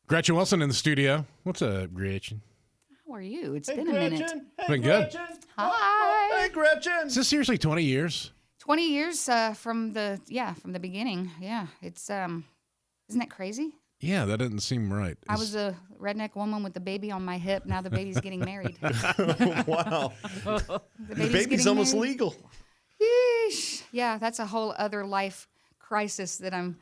Gretchen Wilson in the studio. What's up, Gretchen? How are you? It's been a minute. Hey, Been Gretchen. good. Hi. Hey, Gretchen. Is this seriously 20 years? 20 years from the beginning. Yeah, it's isn't that crazy? Yeah, that doesn't seem right. I was a redneck woman with the baby on my hip. Now the baby's getting married. Wow. The Baby's getting almost married. legal. Yeesh. Yeah, that's a whole other life crisis that I'm.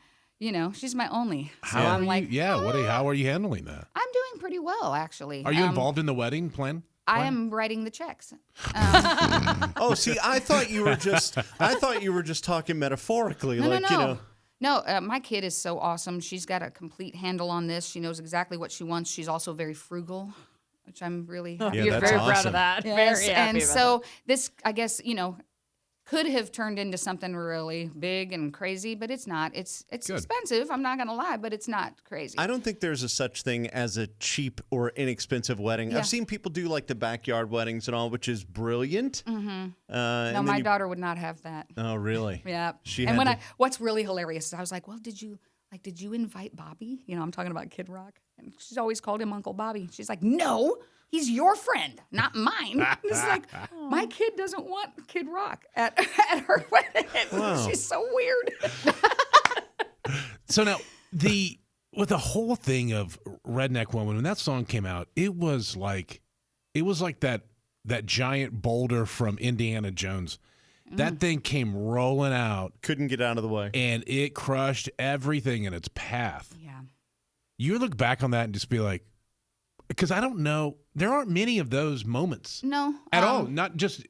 She's my only. So How I'm are like, you, how are you handling that? I'm doing pretty well actually. Are you involved in the wedding plan? I am writing the checks. Oh, see, I thought you were just talking metaphorically, No. No, my kid is so awesome. She's got a complete handle on this. She knows exactly what she wants. She's also very frugal, which I'm really happy You're that's very proud awesome. of that. Yes, Very happy and about so this, I guess, could have turned into something really big and crazy, but it's not. It's Good. expensive. I'm not gonna lie, but it's not crazy. I don't think there's a such thing as a cheap or inexpensive wedding. Yeah. I've seen people do like the backyard weddings and all, which is brilliant. No, and my then daughter would not have that. Oh, really? Yeah. She and had when to- what's really hilarious is I was like, well, did you invite Bobby? I'm talking about Kid Rock, and she's always called him Uncle Bobby. She's like, no. He's your friend, not mine. It's like, my kid doesn't want Kid Rock at her wedding. Wow. She's so weird. So now, with the whole thing of Redneck Woman, when that song came out, it was like that giant boulder from Indiana Jones. That thing came rolling out, Couldn't get out of the way. and it crushed everything in its path. Yeah. You look back on that and just be like, because I don't know, there aren't many of those moments No. at all. Not just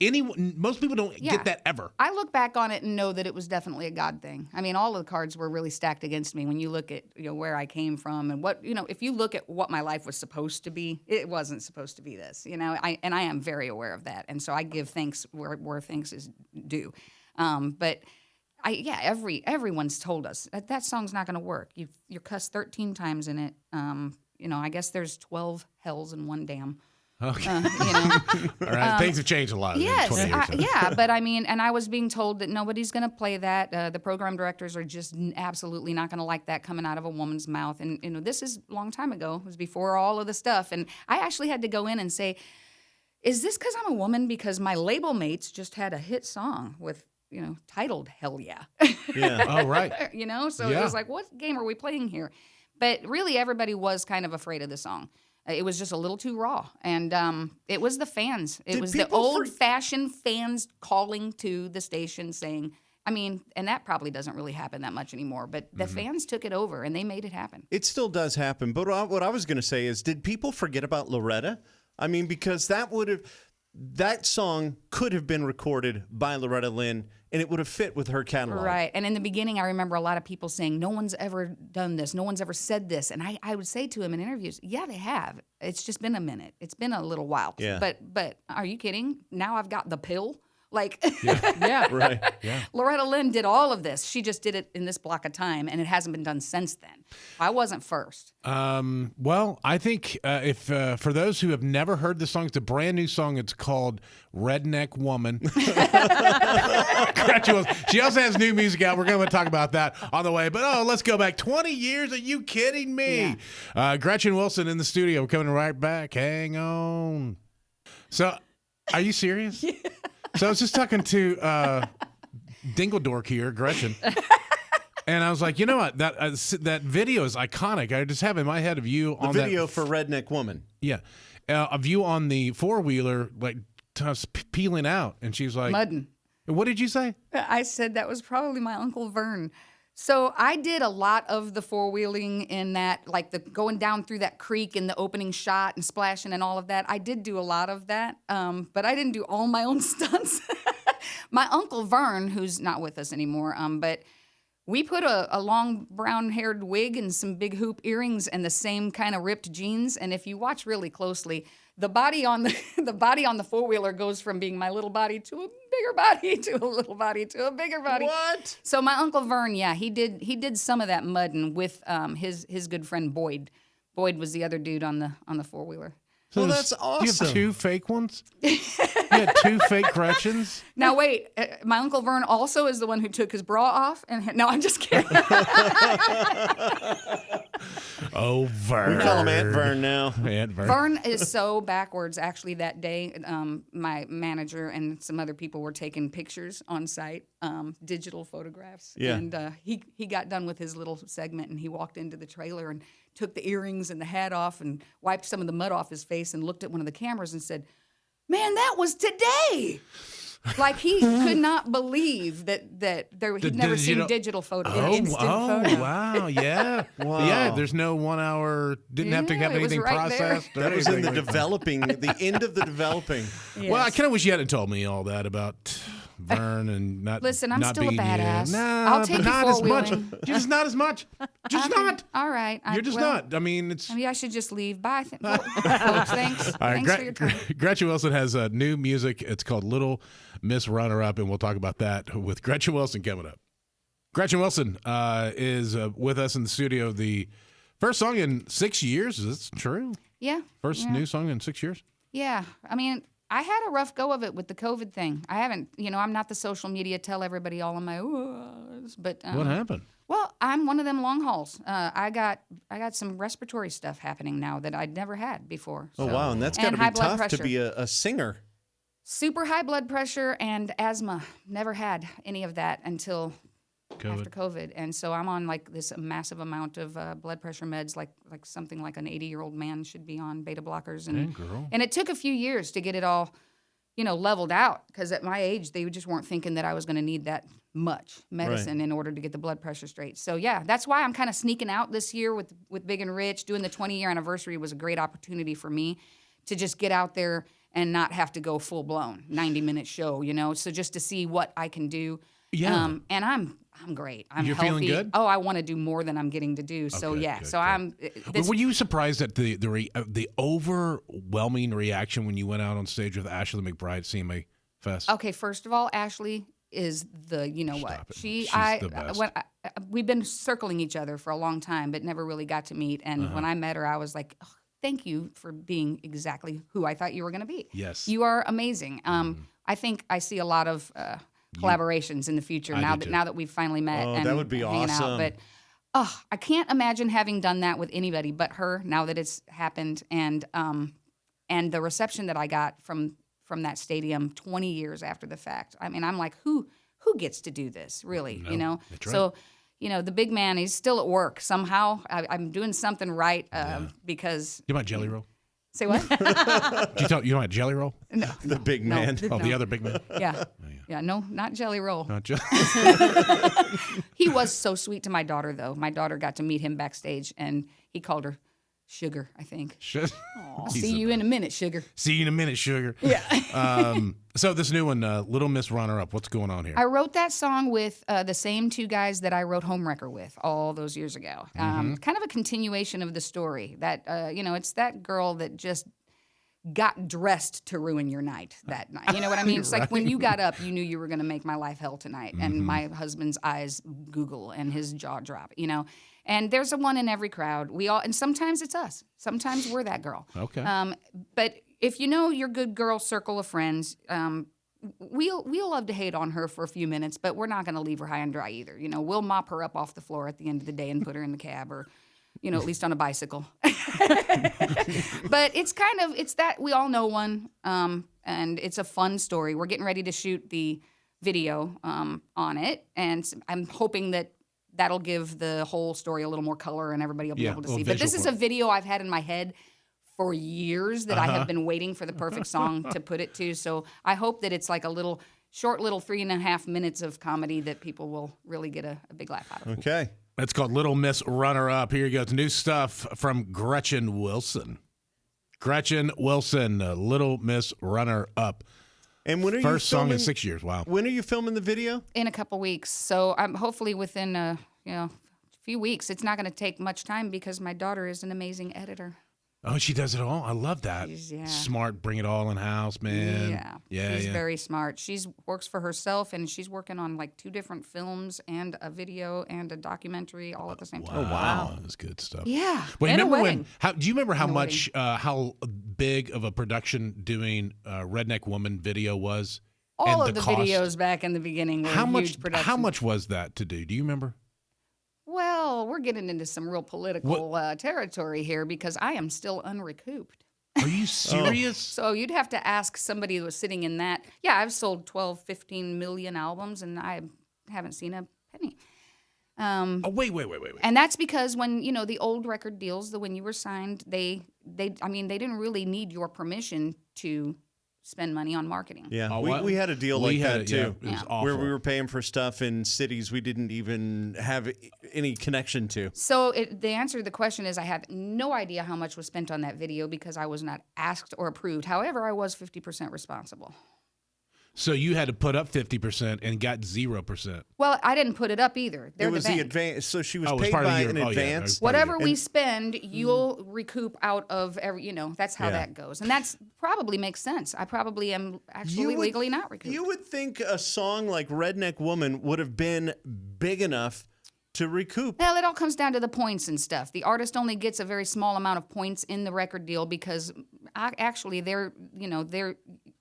anyone. Most people don't Yeah. get that ever. I look back on it and know that it was definitely a God thing. I mean, all of the cards were really stacked against me when you look at where I came from and what if you look at what my life was supposed to be, it wasn't supposed to be this. I am very aware of that, and so I give thanks where thanks is due. But everyone's told us that song's not going to work. You're cussed 13 times in it. I guess there's 12 hells in one dam. Okay. All All right. Things have changed a lot in 20 years. But I mean, and I was being told that nobody's going to play that. The program directors are just absolutely not going to like that coming out of a woman's mouth. And, this is a long time ago. It was before all of the stuff. And I actually had to go in and say, is this because I'm a woman? Because my label mates just had a hit song with, titled Hell Yeah. Yeah. Oh, right. So Yeah. it was like, what game are we playing here? But really, everybody was kind of afraid of the song. It was just a little too raw. And it was the fans. It Did was the people old-fashioned fans calling to the station saying, and that probably doesn't really happen that much anymore, but the fans took it over, and they made it happen. It still does happen. But what I was going to say is, did people forget about Loretta? I mean, because that song could have been recorded by Loretta Lynn, and it would have fit with her catalog. Right. And in the beginning, I remember a lot of people saying, no one's ever done this. No one's ever said this. And I would say to him in interviews, yeah, they have. It's just been a minute. It's been a little while. Yeah. But are you kidding? Now I've got the pill. Like, Yeah. Right. Yeah. Loretta Lynn did all of this. She just did it in this block of time, and it hasn't been done since then. I wasn't first. Well, I think if for those who have never heard the song, it's a brand new song. It's called Redneck Woman. Gretchen Wilson. She also has new music out. We're going to talk about that on the way. But let's go back 20 years. Are you kidding me? Gretchen Wilson in the studio. We're coming right back. Hang on. So, are you serious? Yeah. So I was just talking to Dingledork here, Gretchen. And I was like, you know what? That video is iconic. I just have in my head of you The on video for Redneck Woman. Yeah. Of you on the four-wheeler, like, peeling out. And she was like... Muddin'. What did you say? I said that was probably my Uncle Vern. So I did a lot of the four-wheeling in that, like the going down through that creek in the opening shot and splashing and all of that. I did do a lot of that, but I didn't do all my own stunts. My Uncle Vern, who's not with us anymore, but we put a long brown-haired wig and some big hoop earrings and the same kind of ripped jeans. And if you watch really closely, the body on the four-wheeler goes from being my little body to a bigger body to a little body to a bigger body. What? So my Uncle Vern, yeah, he did some of that mudding with his good friend Boyd. Boyd was the other dude on the four-wheeler. So Well, there's- that's Do you have awesome. two fake ones? You had two fake Gretchens? Now wait, my Uncle Vern also is the one who took his bra off. And no, I'm just kidding. Oh, Vern. We call him Aunt Vern now. Aunt Vern. Vern is so backwards. Actually, that day, my manager and some other people were taking pictures on site, digital photographs. Yeah. And he got done with his little segment, and he walked into the trailer and took the earrings and the hat off and wiped some of the mud off his face and looked at one of the cameras and said, "Man, that was today." Like he could not believe that he'd never seen digital photo. Instant photo. Wow, yeah. Wow. Yeah, there's no 1 hour, didn't have to Yeah, have it was anything right there. processed. or That was in the anything like that. developing, the end of the developing. Yes. Well, I kind of wish you hadn't told me all that about Vern and not. Listen, I'm not still a being badass. You. No, I'll take but you not as much. four-wheeling. Just not as much. Just not. All right. You're just not. I mean, it's. Maybe I should just leave. Bye. Folks, thanks. All right, Thanks for your time. Gretchen Wilson has new music. It's called Little Miss Runner Up, and we'll talk about that with Gretchen Wilson coming up. Gretchen Wilson is with us in the studio. The first song in 6 years. Is this true? Yeah. First new song in 6 years? Yeah. I mean, I had a rough go of it with the COVID thing. I haven't, I'm not the social media tell everybody all of my oohs, but What happened? well, I'm one of them long hauls. I got some respiratory stuff happening now that I'd never had before. Oh, So- wow. And that's got to And be high blood tough to pressure. be a singer. Super high blood pressure and asthma. Never had any of that until after COVID. And so I'm on like this massive amount of blood pressure meds, like something like an 80-year-old man should be on, beta blockers. And, girl. and it took a few years to get it all, leveled out, because at my age, they just weren't thinking that I was going to need that much medicine in order to get the blood pressure straight. So yeah, that's why I'm kind of sneaking out this year with Big and Rich. Doing the 20-year anniversary was a great opportunity for me to just get out there and not have to go full blown 90-minute show, So just to see what I can do. Yeah. And I'm great. I'm You're healthy. feeling good? Oh, I want to do more than I'm getting to do. So Okay, yeah. good, So good. I'm. Were you surprised at the overwhelming reaction when you went out on stage with Ashley McBride CMA Fest? Okay, first of all, Ashley is the Stop what it. she She's I the best. when we've been circling each other for a long time, but never really got to meet. And when I met her, I was like, oh, thank you for being exactly who I thought you were going to be. Yes. You are amazing. I think I see a lot of collaborations in the future I now do that too. now that we've finally met. Oh, and that would be hanging awesome. Out. But I can't imagine having done that with anybody but her. Now that it's happened, and the reception that I got from that stadium 20 years after the fact. I mean, I'm like, who gets to do this, really? that's right. So. The big man, he's still at work somehow. I'm doing something right because. You about Jelly Roll? Say what? You know about Jelly Roll? No. The big man. Oh, the other big man. Yeah. Yeah, no, not Jelly Roll. Not Jelly. He was so sweet to my daughter, though. My daughter got to meet him backstage, and he called her Sugar, I think. I'll see you in a minute, Sugar. See you in a minute, Sugar. Yeah. So this new one, Little Miss Runner Up. What's going on here? I wrote that song with the same two guys that I wrote Homewrecker with all those years ago. Kind of a continuation of the story. That it's that girl that just got dressed to ruin your night that night. You know what I mean? It's like when you got up, you knew you were going to make my life hell tonight. And my husband's eyes Google and his jaw drop. And there's a one in every crowd. And sometimes it's us. Sometimes we're that girl. Okay. But if you know your good girl circle of friends, we'll love to hate on her for a few minutes, but we're not going to leave her high and dry either. We'll mop her up off the floor at the end of the day and put her in the cab, or at least on a bicycle. But it's that we all know one, and it's a fun story. We're getting ready to shoot the video on it, and I'm hoping that that'll give the whole story a little more color and everybody will be able to see. But this is a video I've had in my head for years that I have been waiting for the perfect song to put it to. So I hope that it's like a short little 3.5 minutes of comedy that people will really get a big laugh out of. Okay. It's called Little Miss Runner Up. Here you go. It's new stuff from Gretchen Wilson. Gretchen Wilson, Little Miss Runner Up. And when are First you song filming, in 6 years. Wow. When are you filming the video? In a couple weeks. So I'm hopefully within a few weeks. It's not going to take much time because my daughter is an amazing editor. Oh, she does it all. I love that. Yeah. Smart. Bring it all in house, man. She's very smart. She's works for herself, and she's working on like 2 different films and a video and a documentary all at the same time. Oh, wow. That's good stuff. Yeah. Well, and remember a wedding. do you remember how And a much, how big of a production doing Redneck Woman video was? All and of the cost? videos back in the beginning were huge production. How much was that to do? Do you remember? Well, Well, we're getting into some real political territory here because I am still unrecouped. Are you serious? So you'd have to ask somebody who was sitting in that. Yeah, I've sold 12, 15 million albums, and I haven't seen a penny. Oh, wait. And that's because when, the old record deals, when you were signed, they didn't really need your permission to spend money on marketing. Yeah, Oh, we had a deal like that too, Yeah, it was awful. where we were paying for stuff in cities we didn't even have any connection to. So the answer to the question is I have no idea how much was spent on that video because I was not asked or approved. However, I was 50% responsible. So you had to put up 50% and got 0%. Well, I didn't put it up either. They're It was the bank. advance, so she was Oh, it was paid part of by your- an oh, yeah, advance. part of Whatever your- we spend, you'll recoup out of every, that's how that goes. And that's probably makes sense. I probably am actually legally not recouped. You would think a song like Redneck Woman would have been big enough to recoup. Well, it all comes down to the points and stuff. The artist only gets a very small amount of points in the record deal because actually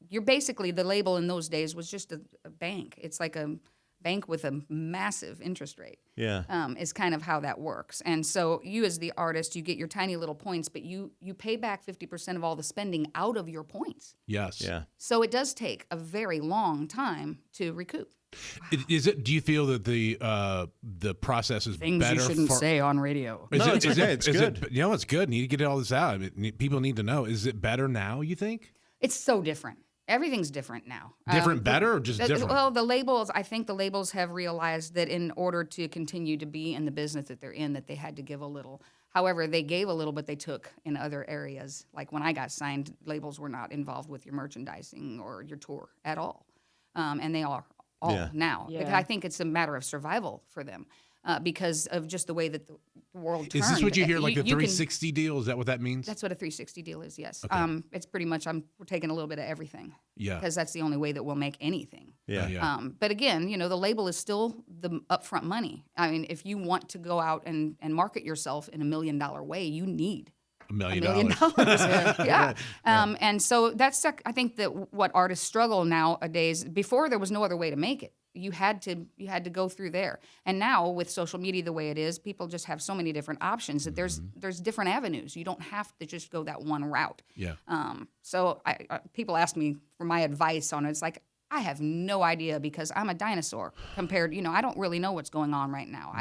you're basically, the label in those days was just a bank. It's like a bank with a massive interest rate. Yeah. Is kind of how that works. And so you as the artist, you get your tiny little points, but you pay back 50% of all the spending out of your points. Yes. Yeah. So it does take a very long time to recoup. Do you feel that the process is Things better? you shouldn't say on radio. No, it's okay. It's good. It's good. Need to get all this out. People need to know. Is it better now, you think? It's so different. Everything's different now. Different better or just different? Well, I think the labels have realized that in order to continue to be in the business that they're in, that they had to give a little. However, they gave a little, but they took in other areas. Like when I got signed, labels were not involved with your merchandising or your tour at all. And they are all now. Yeah. I think it's a matter of survival for them because of just the way that the world turned. Is this what you hear, like the you can- 360 deal? Is that what that means? That's what a 360 deal is, yes. It's pretty much we're taking a little bit of everything. Yeah. Because that's the only way that we'll make anything. Yeah. Yeah. But again, the label is still the upfront money. I mean, if you want to go out and market yourself in $1 million way, you need $1 million. $1 million. Yeah. And so that's, I think that what artists struggle nowadays, before there was no other way to make it. You had to go through there. And now with social media the way it is, people just have so many different options that there's different avenues. You don't have to just go that one route. Yeah. So people ask me for my advice on it. It's like, I have no idea because I'm a dinosaur compared, I don't really know what's going on right now.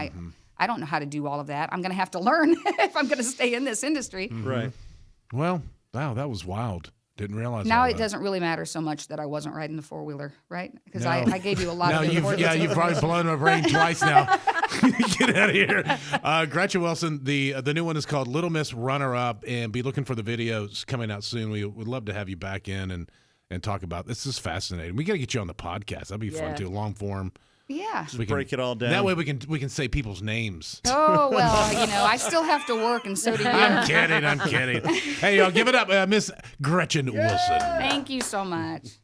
I don't know how to do all of that. I'm going to have to learn if I'm going to stay in this industry. Right. Well, wow, that was wild. Didn't realize Now all it that. doesn't really matter so much that I wasn't riding the four-wheeler, right? Because No. I gave you a lot No, of you've probably blown my brain twice now. Get out of here. Gretchen Wilson, the new one is called Little Miss Runner Up, and be looking for the videos coming out soon. We would love to have you back in and talk about this. Is fascinating. We got to get you on the podcast. That'd be fun Yeah. too, long form. Yeah. So we Break it all down. That way we can say people's names. Oh, well, I still have to work, and so do you. I'm kidding. Hey, y'all, give it up, Miss Gretchen Wilson. Thank you so much.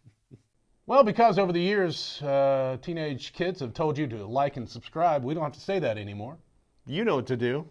Well, because over the years, teenage kids have told you to like and subscribe, we don't have to say that anymore. You know what to do.